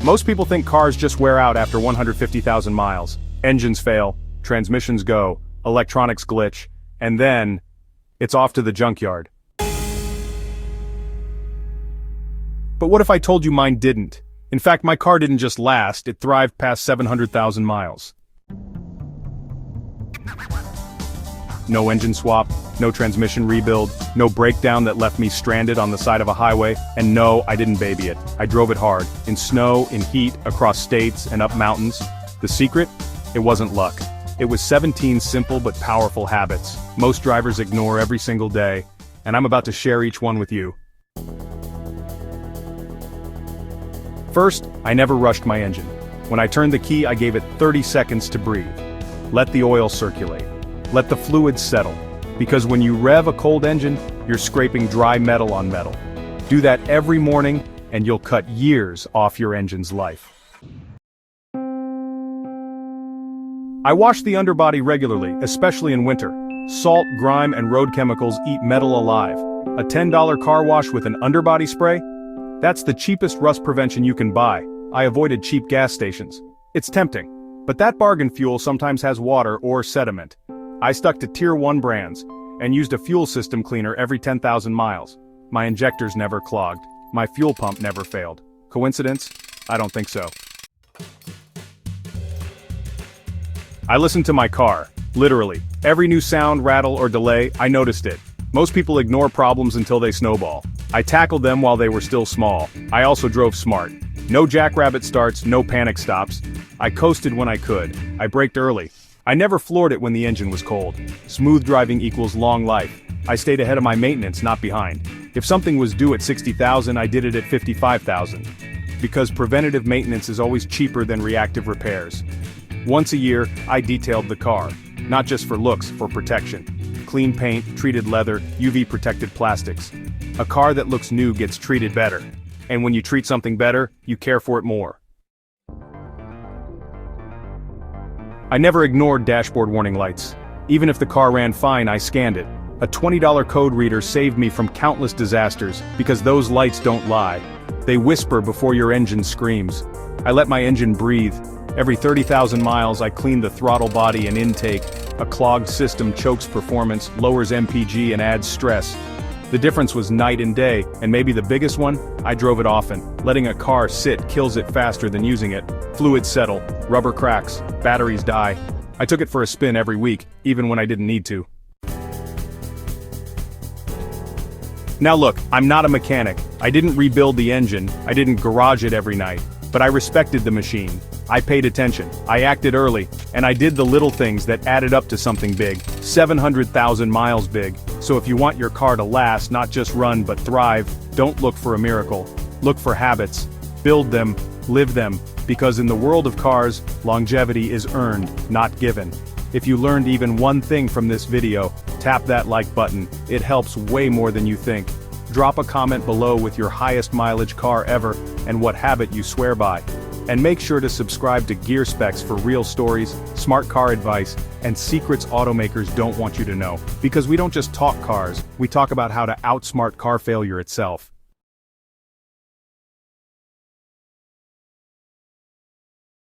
Most people think cars just wear out after 150,000 miles. Engines fail, transmissions go, electronics glitch, and then it's off to the junkyard. But what if I told you mine didn't? In fact, my car didn't just last, it thrived past 700,000 miles. No engine swap, no transmission rebuild, no breakdown that left me stranded on the side of a highway, and no, I didn't baby it. I drove it hard, in snow, in heat, across states, and up mountains. The secret? It wasn't luck. It was 17 simple but powerful habits. Most drivers ignore every single day, and I'm about to share each one with you. First, I never rushed my engine. When I turned the key, I gave it 30 seconds to breathe. Let the oil circulate. Let the fluids settle. Because when you rev a cold engine, you're scraping dry metal on metal. Do that every morning, and you'll cut years off your engine's life. I wash the underbody regularly, especially in winter. Salt, grime, and road chemicals eat metal alive. A $10 car wash with an underbody spray? That's the cheapest rust prevention you can buy. I avoided cheap gas stations. It's tempting, but that bargain fuel sometimes has water or sediment. I stuck to Tier 1 brands, and used a fuel system cleaner every 10,000 miles. My injectors never clogged. My fuel pump never failed. Coincidence? I don't think so. I listened to my car, literally. Every new sound, rattle, or delay, I noticed it. Most people ignore problems until they snowball. I tackled them while they were still small. I also drove smart. No jackrabbit starts, no panic stops. I coasted when I could. I braked early. I never floored it when the engine was cold. Smooth driving equals long life. I stayed ahead of my maintenance, not behind. If something was due at 60,000, I did it at 55,000. Because preventative maintenance is always cheaper than reactive repairs. Once a year, I detailed the car. Not just for looks, for protection. Clean paint, treated leather, UV-protected plastics. A car that looks new gets treated better. And when you treat something better, you care for it more. I never ignored dashboard warning lights. Even if the car ran fine, I scanned it. A $20 code reader saved me from countless disasters, because those lights don't lie. They whisper before your engine screams. I let my engine breathe. Every 30,000 miles, I cleaned the throttle body and intake. A clogged system chokes performance, lowers MPG, and adds stress. The difference was night and day, and maybe the biggest one, I drove it often. Letting a car sit kills it faster than using it. Fluids settle, rubber cracks, batteries die. I took it for a spin every week, even when I didn't need to. Now look, I'm not a mechanic. I didn't rebuild the engine, I didn't garage it every night. But I respected the machine. I paid attention, I acted early, and I did the little things that added up to something big. 700,000 miles big. So if you want your car to last, not just run but thrive, don't look for a miracle. Look for habits. Build them, live them, because in the world of cars, longevity is earned, not given. If you learned even one thing from this video, tap that like button. It helps way more than you think. Drop a comment below with your highest mileage car ever, and what habit you swear by. And make sure to subscribe to Gear Specs for real stories, smart car advice, and secrets automakers don't want you to know. Because we don't just talk cars, we talk about how to outsmart car failure itself.